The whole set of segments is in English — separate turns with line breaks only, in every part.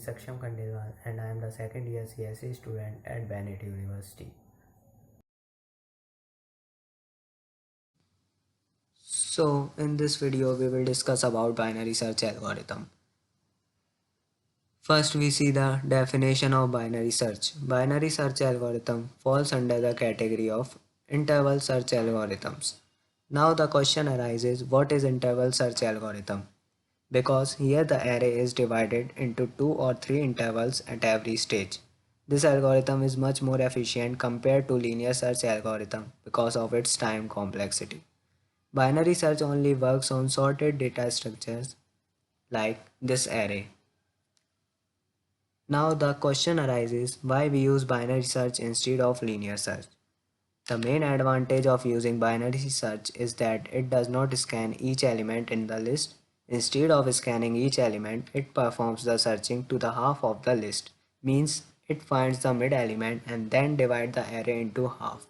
Saksham Khandelwal and I am the second year CSE student at Bennett University.
So in this video we will discuss about binary search algorithm. First we see the definition of binary search. Binary search algorithm falls under the category of interval search algorithms. Now the question arises, what is interval search algorithm? Because here the array is divided into 2 or 3 intervals at every stage. This algorithm is much more efficient compared to linear search algorithm because of its time complexity. Binary search only works on sorted data structures like this array. Now the question arises, why we use binary search instead of linear search. The main advantage of using binary search is that it does not scan each element in the list. Instead of scanning each element, it performs the searching to the half of the list, means it finds the mid element and then divides the array into half.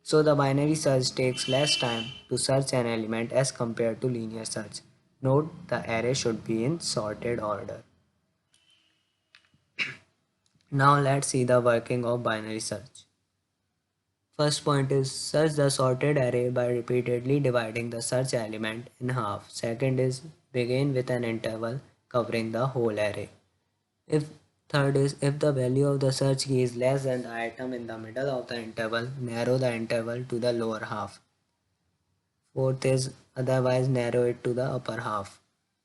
So the binary search takes less time to search an element as compared to linear search. Note the array should be in sorted order. Now let's see the working of binary search. First point is search the sorted array by repeatedly dividing the search element in half. Second is begin with an interval covering the whole array. If Third is if the value of the search key is less than the item in the middle of the interval, narrow the interval to the lower half. Fourth is otherwise narrow it to the upper half.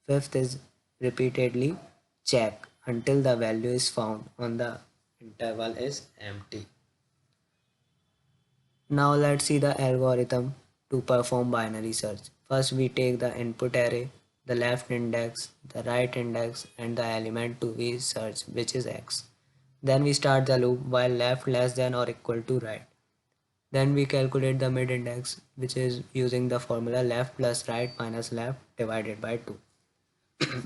Fifth is repeatedly check until the value is found on the interval is empty. Now let's see the algorithm to perform binary search. First we take the input array, the left index, the right index and the element to be searched, which is x. Then we start the loop while left less than or equal to right. Then we calculate the mid index, which is using the formula left plus right minus left divided by 2.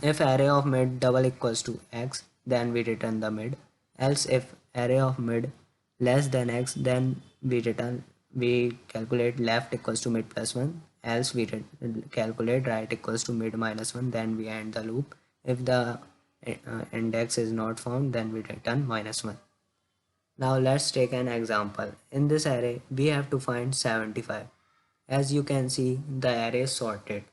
If array of mid double equals to x, then we return the mid. Else if array of mid less than x, then we calculate left equals to mid plus 1. Else we calculate right equals to mid minus 1. Then we end the loop. If the index is not found, then we return minus 1. Now let's take an example. In this array, we have to find 75. As you can see, the array is sorted.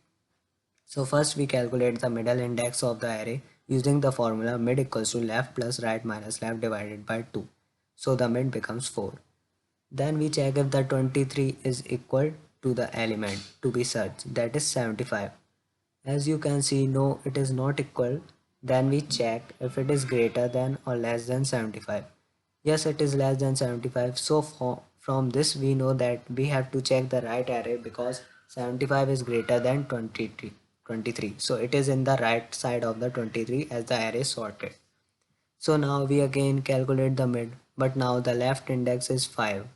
So first we calculate the middle index of the array using the formula mid equals to left plus right minus left divided by 2. So the mid becomes 4. Then we check if the 23 is equal to the element to be searched, that is 75. As you can see, no, it is not equal. Then we check if it is greater than or less than 75. Yes, it is less than 75. So from this we know that we have to check the right array because 75 is greater than 23. So it is in the right side of the 23 as the array is sorted. So now we again calculate the mid, but now the left index is 5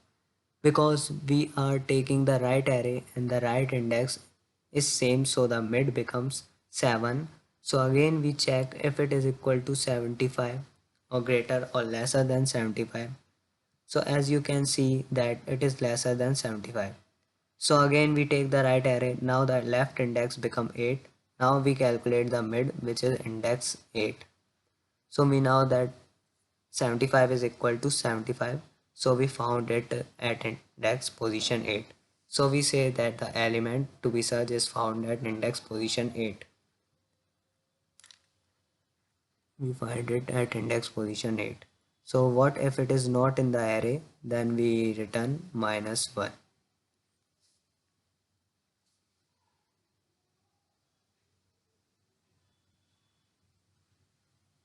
because we are taking the right array and the right index is same, so the mid becomes 7. So again we check if it is equal to 75 or greater or lesser than 75. So as you can see that it is lesser than 75. So again we take the right array. Now the left index become 8. Now we calculate the mid, which is index 8. So we know that 75 is equal to 75. So we found it at index position 8. So we say that the element to be searched is found at index position 8. We find it at index position 8. So what if it is not in the array? Then we return -1.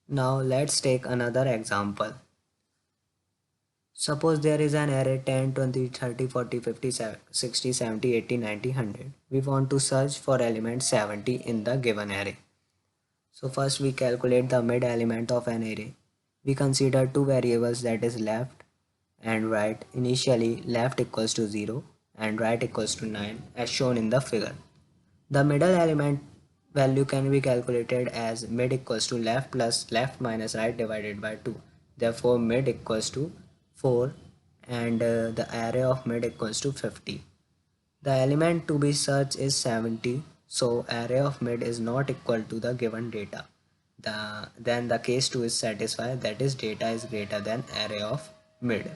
Now let's take another example. Suppose there is an array 10, 20, 30, 40, 50, 60, 70, 80, 90, 100. We want to search for element 70 in the given array. So first we calculate the mid element of an array. We consider two variables, that is left and right. Initially left equals to 0 and right equals to 9 as shown in the figure. The middle element value can be calculated as mid equals to left plus left minus right divided by 2. Therefore mid equals to 4 and the array of mid equals to 50. The element to be searched is 70, so array of mid is not equal to the given data. then the case 2 is satisfied, that is data is greater than array of mid.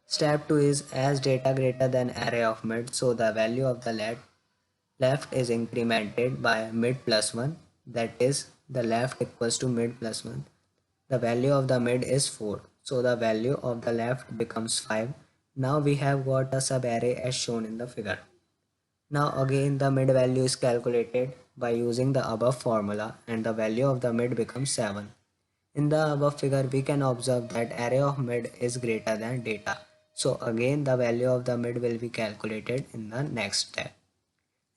Step 2 is as data greater than array of mid, so the value of the left is incremented by mid plus 1, that is the left equals to mid plus 1. The value of the mid is 4, so the value of the left becomes 5. Now we have got a sub-array as shown in the figure. Now again the mid value is calculated by using the above formula and the value of the mid becomes 7. In the above figure we can observe that array of mid is greater than data. So again the value of the mid will be calculated in the next step.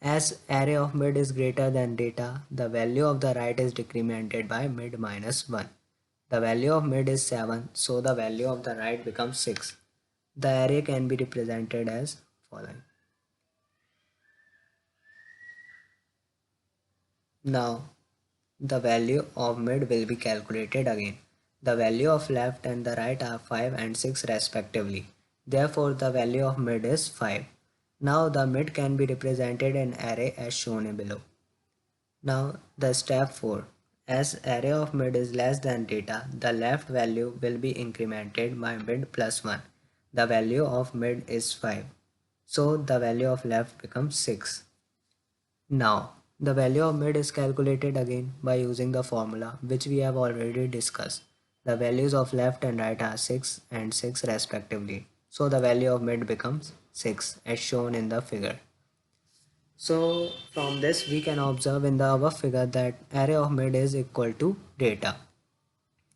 As array of mid is greater than data, the value of the right is decremented by mid minus 1. The value of mid is 7, so the value of the right becomes 6. The array can be represented as following. Now, the value of mid will be calculated again. The value of left and the right are 5 and 6 respectively. Therefore, the value of mid is 5. Now, the mid can be represented in array as shown below. Now, the step 4. As array of mid is less than data, the left value will be incremented by mid plus 1. The value of mid is 5. So, the value of left becomes 6. Now, the value of mid is calculated again by using the formula which we have already discussed. The values of left and right are 6 and 6 respectively. So the value of mid becomes 6 as shown in the figure. So from this we can observe in the above figure that array of mid is equal to data.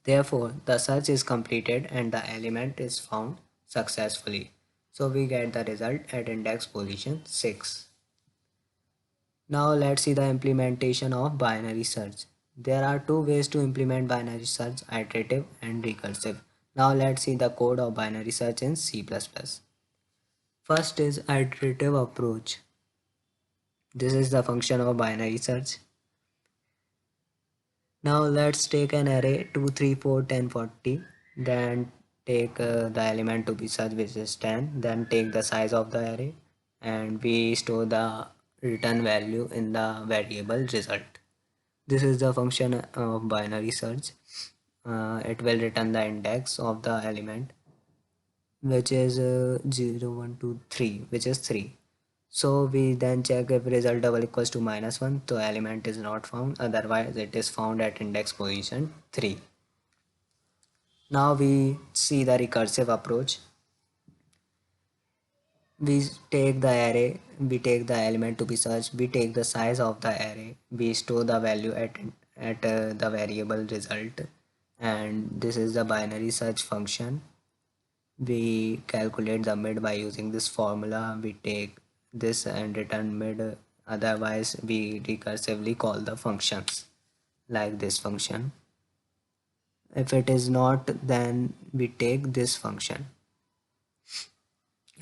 Therefore, the search is completed and the element is found successfully. So we get the result at index position 6. Now let's see the implementation of binary search. There are two ways to implement binary search, iterative and recursive. Now let's see the code of binary search in C++. First is iterative approach. This is the function of binary search. Now let's take an array 2, 3, 4, 10, 40. Then take the element to be searched which is 10. Then take the size of the array and we store the return value in the variable result. This is the function of binary search. It will return the index of the element which is 0, 1, 2, 3, which is 3. So we then check if result double equals to -1, so element is not found, otherwise it is found at index position 3. Now we see the recursive approach. We take the array, we take the element to be searched, we take the size of the array, we store the value at the variable result, and this is the binary search function. We calculate the mid by using this formula. We take this and return mid, otherwise we recursively call the functions like this function. If it is not, then we take this function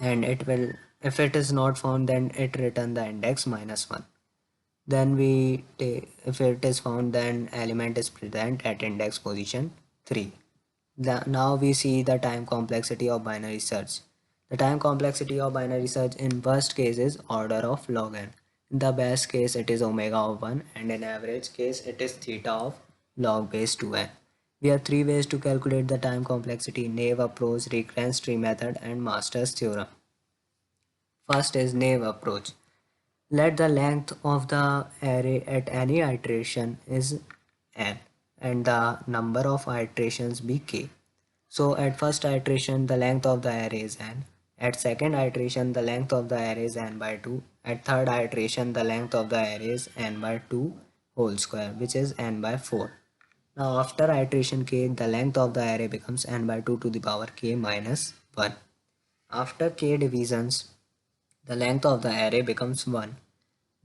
and it will, if it is not found, then it return the index -1. Then we take, if it is found, then element is present at index position 3. Now we see the time complexity of binary search. The time complexity of binary search in worst case is order of log n. In the best case it is omega of 1 and in average case it is theta of log base 2n. We have three ways to calculate the time complexity: naive approach, recurrence tree method and Master's theorem. First is naive approach. Let the length of the array at any iteration is n and the number of iterations be k. So at first iteration the length of the array is n, at second iteration the length of the array is n by 2, at third iteration the length of the array is n by 2 whole square, which is n by 4. Now after iteration k, the length of the array becomes n by 2 to the power k minus 1. After k divisions, the length of the array becomes 1.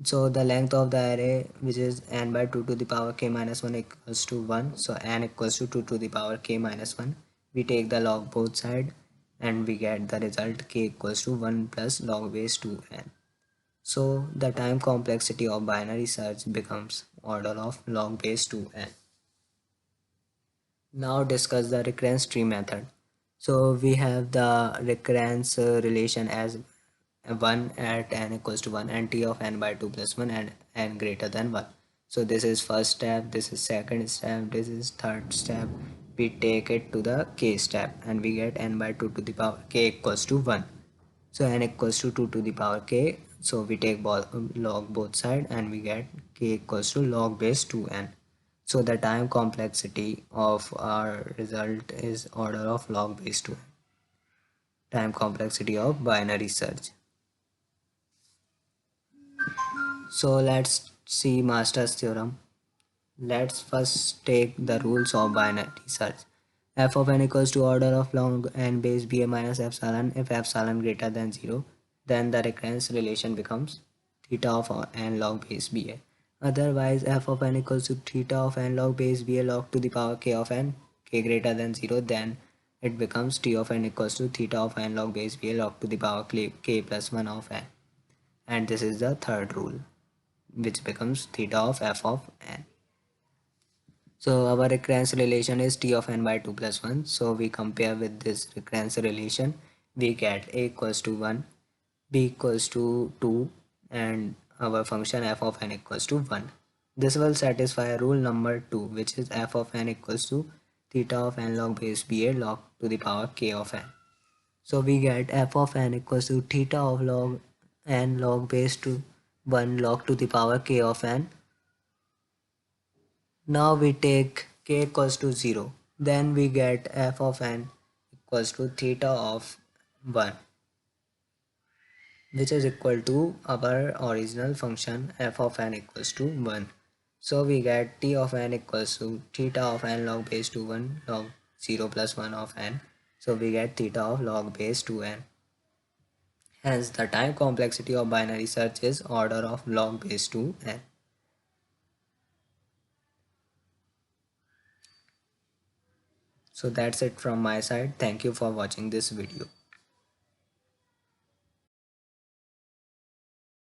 So the length of the array, which is n by 2 to the power k minus 1, equals to 1. So n equals to 2 to the power k minus 1. We take the log both side and we get the result k equals to 1 plus log base 2n. So the time complexity of binary search becomes order of log base 2n. Now discuss the recurrence tree method. So we have the recurrence relation as 1 at n equals to 1 and t of n by 2 plus 1 and n greater than 1. So this is first step, this is second step, this is third step. We take it to the k step and we get n by 2 to the power k equals to 1. So n equals to 2 to the power k. So we take log both side and we get k equals to log base 2n. So the time complexity of our result is order of log base 2n. Time complexity of binary search. So let's see Master's theorem. Let's first take the rules of binary search. F of n equals to order of log n base ba minus epsilon. If epsilon greater than 0, then the recurrence relation becomes theta of n log base ba. Otherwise, f of n equals to theta of n log base ba log to the power k of n, k greater than 0, then it becomes t of n equals to theta of n log base ba log to the power k plus 1 of n. And this is the third rule, which becomes theta of f of n. So our recurrence relation is t of n by 2 plus 1. So we compare with this recurrence relation. We get a equals to 1, b equals to 2, and our function f of n equals to 1. This will satisfy rule number 2, which is f of n equals to theta of n log base ba log to the power k of n. So we get f of n equals to theta of log n log base to 1 log to the power k of n. Now we take k equals to 0. Then we get f of n equals to theta of 1, which is equal to our original function f of n equals to 1. So we get t of n equals to theta of n log base to 1 log 0 plus 1 of n. So we get theta of log base 2n. Hence the time complexity of binary search is order of log base 2n. So that's it from my side. Thank you for watching this video.